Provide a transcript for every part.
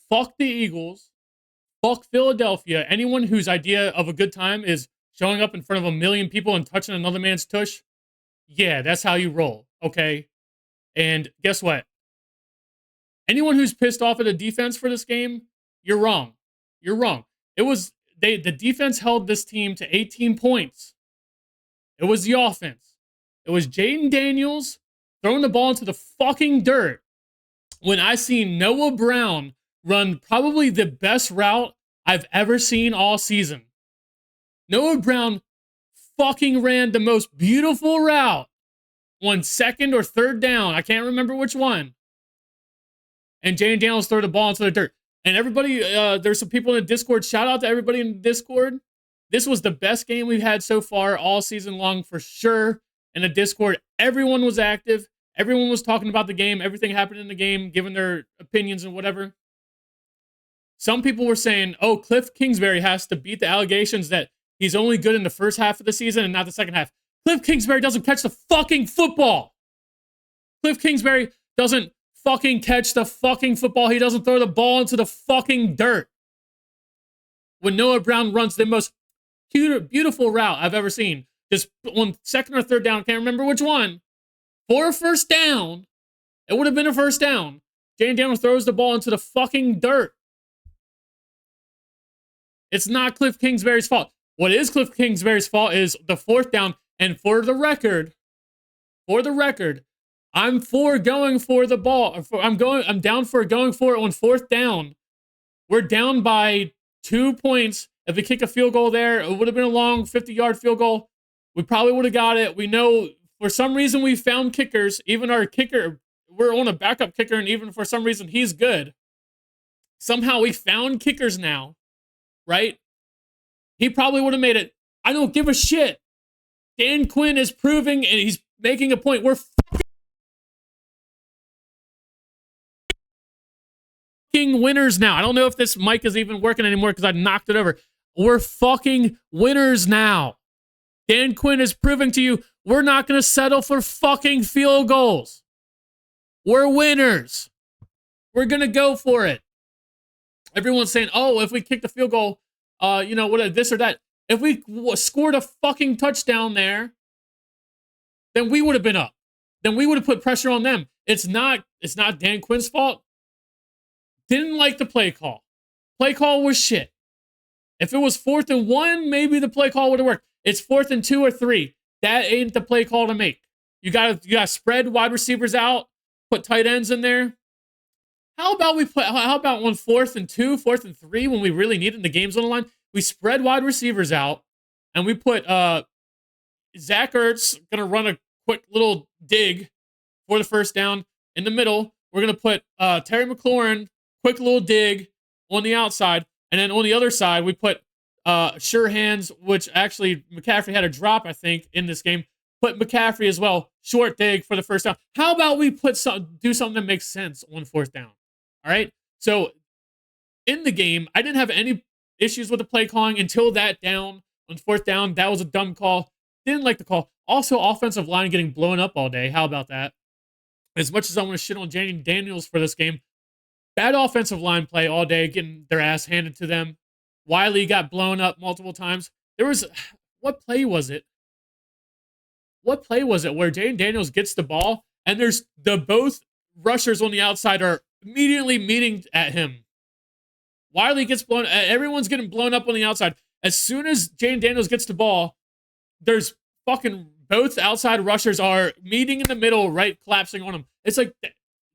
fuck the Eagles, fuck Philadelphia. Anyone whose idea of a good time is showing up in front of a million people and touching another man's tush, yeah, that's how you roll, okay? And guess what? Anyone who's pissed off at the defense for this game, you're wrong. You're wrong. The defense held this team to 18 points. It was the offense. It was Jaden Daniels throwing the ball into the fucking dirt when I seen Noah Brown run probably the best route I've ever seen all season. Noah Brown fucking ran the most beautiful route on second or third down. I can't remember which one. And Jaden Daniels threw the ball into the dirt. And everybody, there's some people in the Discord. Shout out to everybody in the Discord. This was the best game we've had so far all season long for sure. In the Discord, everyone was active. Everyone was talking about the game. Everything happened in the game, giving their opinions and whatever. Some people were saying, oh, Cliff Kingsbury has to beat the allegations that he's only good in the first half of the season and not the second half. Cliff Kingsbury doesn't catch the fucking football. Cliff Kingsbury doesn't fucking catch the fucking football. He doesn't throw the ball into the fucking dirt. When Noah Brown runs the most beautiful route I've ever seen, just on second or third down, can't remember which one, for a first down, it would have been a first down. Jaden Daniels throws the ball into the fucking dirt. It's not Cliff Kingsbury's fault. What is Cliff Kingsbury's fault is the fourth down. And for the record, I'm for going for the ball. I'm down for going for it on fourth down. We're down by 2 points. If we kick a field goal there, it would have been a long 50-yard field goal. We probably would have got it. We know for some reason we found kickers. Even our kicker, we're on a backup kicker, and even for some reason he's good. Somehow we found kickers now, right? He probably would have made it. I don't give a shit. Dan Quinn is proving, and he's making a point. We're fucking winners now. I don't know if this mic is even working anymore because I knocked it over. We're fucking winners now. Dan Quinn is proving to you we're not going to settle for fucking field goals. We're winners. We're going to go for it. Everyone's saying, oh, if we kick the field goal, what this or that. If we scored a fucking touchdown there, then we would have been up. Then we would have put pressure on them. It's not Dan Quinn's fault. Didn't like the play call. Play call was shit. If it was 4th and 1, maybe the play call would have worked. It's 4th and 2 or 3. That ain't the play call to make. You gotta spread wide receivers out, put tight ends in there. How about on 4th and 2, 4th and 3, when we really needed the game's on the line? We spread wide receivers out, and we put Zach Ertz gonna run a quick little dig for the first down in the middle. We're gonna put Terry McLaurin, quick little dig on the outside, and then on the other side we put sure hands, which actually McCaffrey had a drop, I think, in this game. Put McCaffrey as well, short dig for the first down. How about we do something that makes sense on 4th down? All right. So in the game, I didn't have any issues with the play calling until that down on 4th down. That was a dumb call. Didn't like the call. Also, offensive line getting blown up all day. How about that? As much as I want to shit on Jaden Daniels for this game, bad offensive line play all day, getting their ass handed to them. Wiley got blown up multiple times. What play was it? What play was it where Jaden Daniels gets the ball and there's both rushers on the outside are immediately meeting at him? Wiley gets blown. Everyone's getting blown up on the outside. As soon as Jaden Daniels gets the ball, there's fucking both outside rushers are meeting in the middle, right, collapsing on him. It's like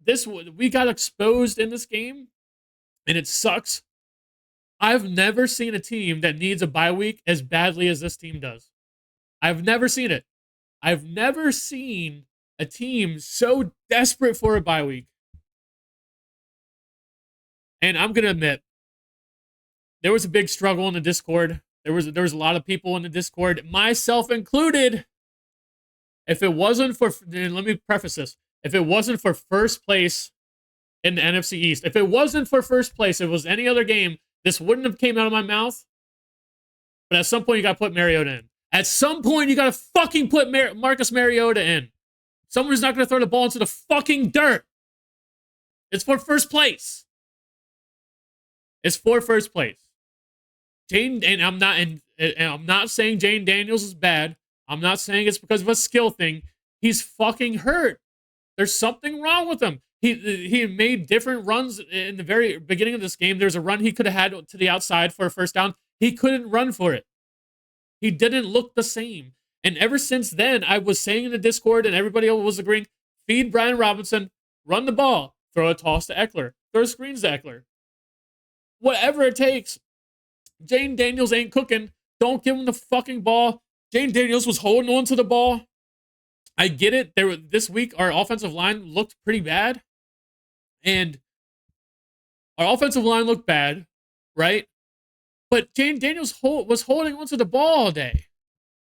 this. We got exposed in this game, and it sucks. I've never seen a team that needs a bye week as badly as this team does. I've never seen it. I've never seen a team so desperate for a bye week. And I'm going to admit, there was a big struggle in the Discord. There was a lot of people in the Discord, myself included. If it wasn't for, let me preface this. If it wasn't for first place in the NFC East, if it wasn't for first place, if it was any other game, this wouldn't have came out of my mouth. But at some point, you got to put Mariota in. At some point, you got to fucking put Marcus Mariota in. Someone who's not going to throw the ball into the fucking dirt. It's for first place. It's for first place. And I'm not saying Jane Daniels is bad. I'm not saying it's because of a skill thing. He's fucking hurt. There's something wrong with him. He made different runs in the very beginning of this game. There's a run he could have had to the outside for a first down. He couldn't run for it. He didn't look the same. And ever since then, I was saying in the Discord, and everybody was agreeing, feed Brian Robinson, run the ball, throw a toss to Eckler, throw screens to Eckler. Whatever it takes. Jane Daniels ain't cooking. Don't give him the fucking ball. Jane Daniels was holding on to the ball. I get it. This week, our offensive line looked pretty bad. And our offensive line looked bad, right? But Jane Daniels was holding onto the ball all day.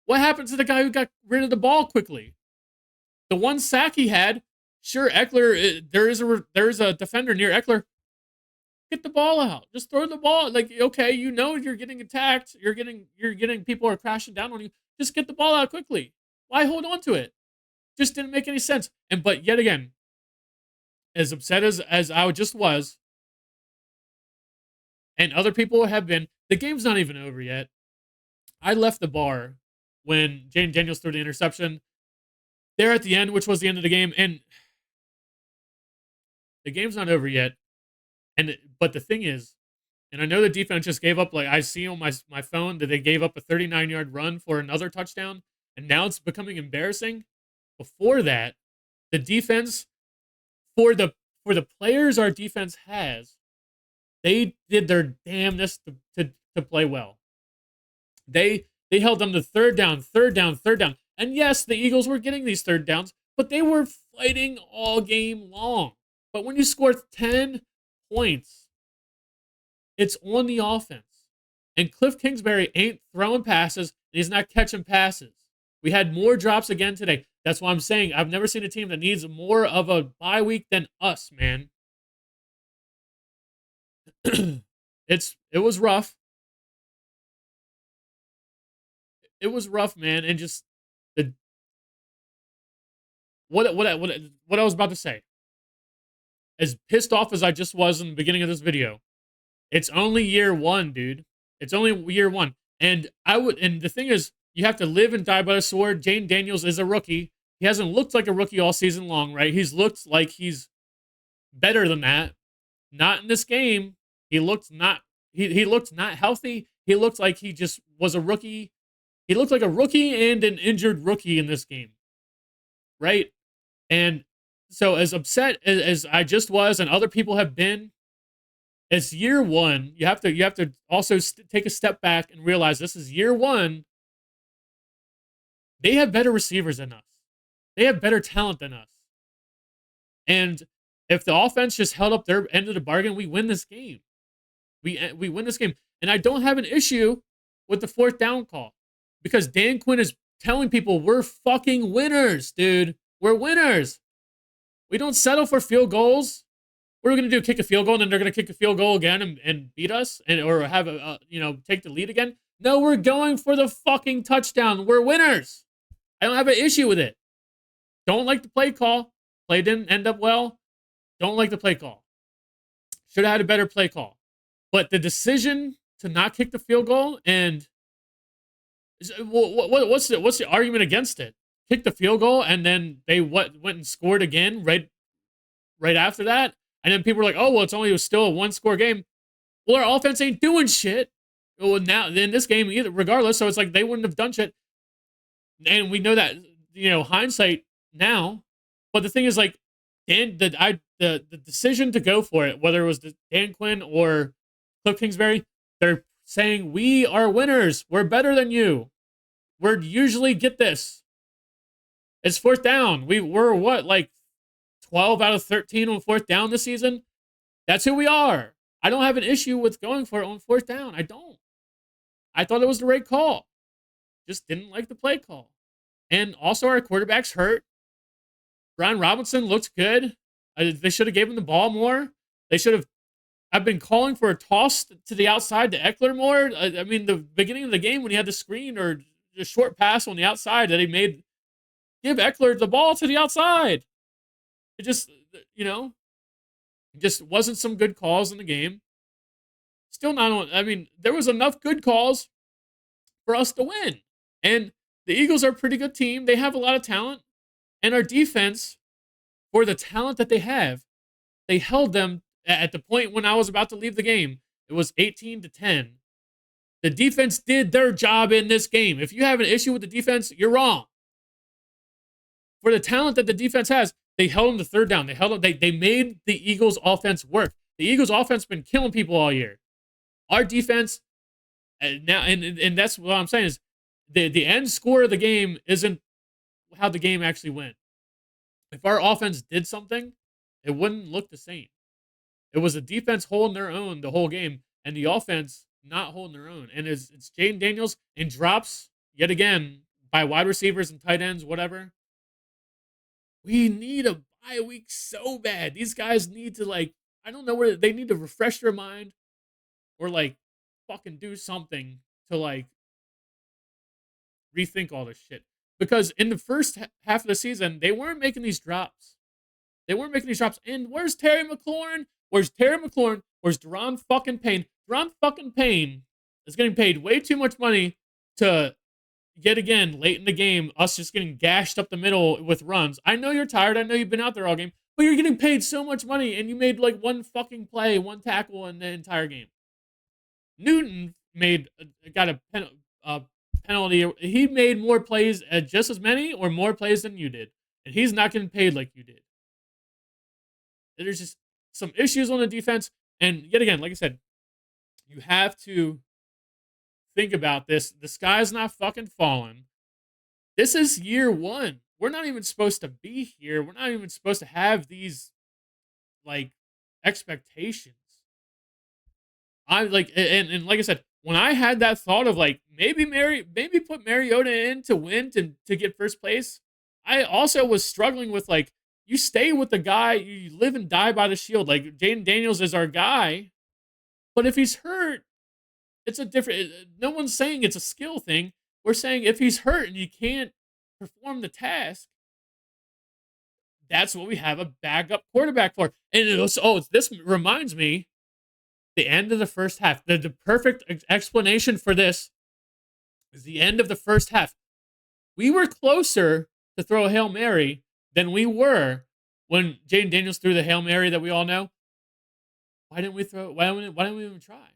What happened to the guy who got rid of the ball quickly? The one sack he had, sure, Eckler, there is a defender near Eckler. Get the ball out. Just throw the ball. Like, okay, you know you're getting attacked. You're getting people are crashing down on you. Just get the ball out quickly. Why hold on to it? Just didn't make any sense. But yet again, as upset as I just was, and other people have been, the game's not even over yet. I left the bar when Jane Daniels threw the interception there at the end, which was the end of the game, and the game's not over yet. But the thing is, and I know the defense just gave up, like I see on my phone that they gave up a 39-yard run for another touchdown, and now it's becoming embarrassing. Before that, the defense, for the players our defense has, they did their damnness to play well. They held them to third down. And yes, the Eagles were getting these third downs, but they were fighting all game long. But when you score 10 points, it's on the offense. And Cliff Kingsbury ain't throwing passes, and he's not catching passes. We had more drops again today. That's why I'm saying I've never seen a team that needs more of a bye week than us, man. It was rough. It was rough, man, and just what I was about to say. As pissed off as I just was in the beginning of this video, it's only year one, dude. It's only year one. And the thing is, you have to live and die by the sword. Jane Daniels is a rookie. He hasn't looked like a rookie all season long, right? He's looked like he's better than that. Not in this game. He looked not healthy. He looked like he just was a rookie. He looked like a rookie and an injured rookie in this game. Right? And so as upset as I just was, and other people have been, it's year one. You have to also take a step back and realize this is year one. They have better receivers than us. They have better talent than us. And if the offense just held up their end of the bargain, we win this game. We win this game. And I don't have an issue with the fourth down call because Dan Quinn is telling people we're fucking winners, dude. We're winners. We don't settle for field goals. What are we going to do? Kick a field goal and then they're going to kick a field goal again and beat us or have take the lead again? No, we're going for the fucking touchdown. We're winners. I don't have an issue with it. Don't like the play call. Play didn't end up well. Don't like the play call. Should have had a better play call. But the decision to not kick the field goal and what's the argument against it? Kick the field goal and then they went and scored again right after that. And then people were like, oh, well, it was still a one-score game. Well, our offense ain't doing shit. Well, now in this game either, regardless. So it's like they wouldn't have done shit. And we know that, hindsight now. But the thing is, like, the decision to go for it, whether it was Dan Quinn or Cliff Kingsbury, they're saying we are winners. We're better than you. We're usually get this. It's fourth down. We're what, like 12 out of 13 on fourth down this season? That's who we are. I don't have an issue with going for it on fourth down. I don't. I thought it was the right call. Just didn't like the play call. And also our quarterback's hurt. Brian Robinson looked good. They should have given him the ball more. They should have. I've been calling for a toss to the outside to Eckler more. I mean, the beginning of the game when he had the screen or a short pass on the outside that he made, give Eckler the ball to the outside. It just, just wasn't some good calls in the game. Still not on. I mean, there was enough good calls for us to win. And the Eagles are a pretty good team. They have a lot of talent. And our defense, for the talent that they have, they held them at the point when I was about to leave the game. It was 18-10. The defense did their job in this game. If you have an issue with the defense, you're wrong. For the talent that the defense has, they held them to third down. They held them. They made the Eagles' offense work. The Eagles' offense has been killing people all year. Our defense now, and that's what I'm saying is the end score of the game isn't how the game actually went. If our offense did something, it wouldn't look the same. It was the defense holding their own the whole game, and the offense not holding their own. And it's Jaden Daniels in drops yet again by wide receivers and tight ends, whatever. We need a bye week so bad. These guys need to I don't know where they need to refresh their mind or fucking do something to rethink all this shit. Because in the first half of the season, they weren't making these drops. They weren't making these drops. And where's Terry McLaurin? Where's Terry McLaurin? Where's Deron fucking Payne? Deron fucking Payne is getting paid way too much money to, yet again, late in the game, us just getting gashed up the middle with runs. I know you're tired. I know you've been out there all game. But you're getting paid so much money, and you made one fucking play, one tackle in the entire game. Newton got a penalty. He made more plays, just as many or more plays than you did. And he's not getting paid like you did. There's just some issues on the defense. And yet again, like I said, you have to think about this. The sky's not fucking falling. This is year one. We're not even supposed to be here. We're not even supposed to have these expectations. I and like I said, when I had that thought of maybe put Mariota in to win to get first place, I also was struggling with you stay with the guy, you live and die by the shield. Jaden Daniels is our guy, but if he's hurt, it's a different. No one's saying it's a skill thing. We're saying if he's hurt and you can't perform the task, that's what we have a backup quarterback for. And this reminds me, the end of the first half. The perfect explanation for this is the end of the first half. We were closer to throw a Hail Mary than we were when Jaden Daniels threw the Hail Mary that we all know. Why didn't we throw? Why didn't we even try?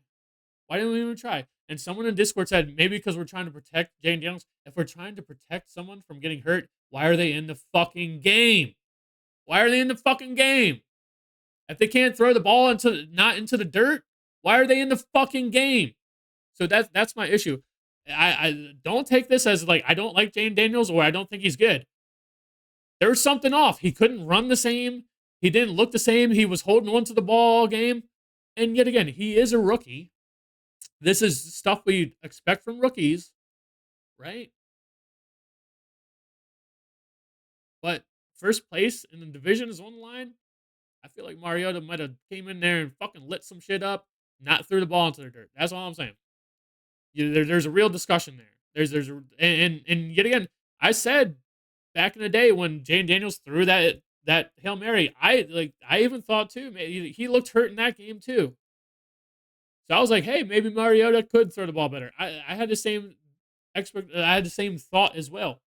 Why didn't we even try? And someone in Discord said maybe because we're trying to protect Jaden Daniels. If we're trying to protect someone from getting hurt, why are they in the fucking game? Why are they in the fucking game? If they can't throw the ball not into the dirt, why are they in the fucking game? So that's my issue. I don't take this as I don't like Jaden Daniels or I don't think he's good. There's something off. He couldn't run the same. He didn't look the same. He was holding on to the ball all game. And yet again, he is a rookie. This is stuff we expect from rookies, right? But first place in the division is on the line. I feel like Mariota might have came in there and fucking lit some shit up, not threw the ball into the dirt. That's all I'm saying. There's a real discussion there. And yet again, I said back in the day when Jaden Daniels threw that Hail Mary, I even thought too, maybe he looked hurt in that game too. So I was like, hey, maybe Mariota could throw the ball better. I had the same thought as well.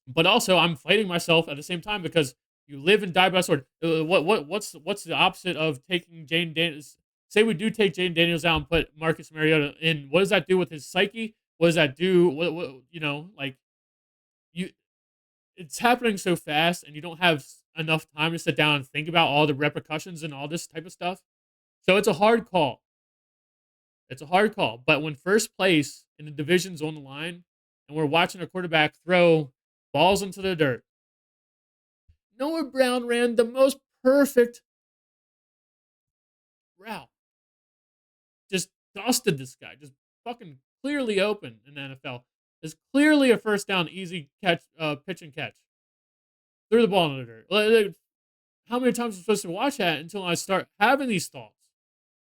But also, I'm fighting myself at the same time because you live and die by sword. What's the opposite of taking Jaden Daniels? Say we do take Jaden Daniels out and put Marcus Mariota in. What does that do with his psyche? What does that do? It's happening so fast, and you don't have enough time to sit down and think about all the repercussions and all this type of stuff. So it's a hard call. It's a hard call. But when first place in the division's on the line, and we're watching a quarterback throw balls into the dirt, Noah Brown ran the most perfect route. Just dusted this guy. Just fucking clearly open in the NFL. It's clearly a first down, easy catch, pitch and catch. Threw the ball in the dirt. How many times am I supposed to watch that until I start having these thoughts?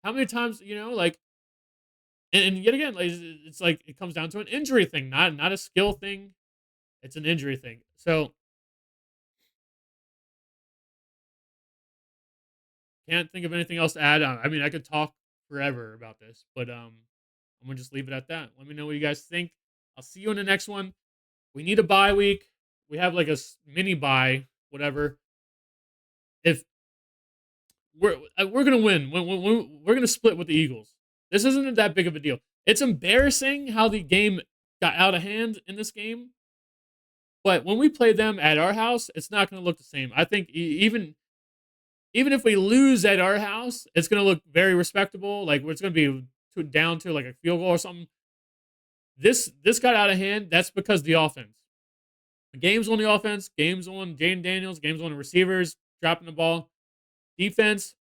How many times, and yet again, it's it comes down to an injury thing, not a skill thing. It's an injury thing. So can't think of anything else to add on. I mean, I could talk forever about this, but I'm gonna just leave it at that. Let me know what you guys think. I'll see you in the next one. We need a bye week. We have like a mini bye, whatever. If we're gonna win, we're gonna split with the Eagles. This isn't that big of a deal. It's embarrassing how the game got out of hand in this game, but when we play them at our house, it's not gonna look the same. I think even if we lose at our house, it's gonna look very respectable. Like it's gonna be down to like a field goal or something. This got out of hand. That's because the offense. The game's on the offense. Game's on Jaden Daniels. Game's on the receivers dropping the ball. Defense,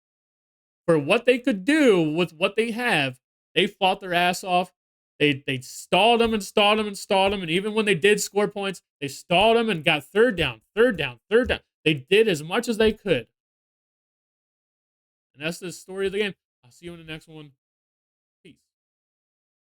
for what they could do with what they have, they fought their ass off. They stalled them and stalled them and stalled them. And even when they did score points, they stalled them and got third down, third down, third down. They did as much as they could. And that's the story of the game. I'll see you in the next one. Peace.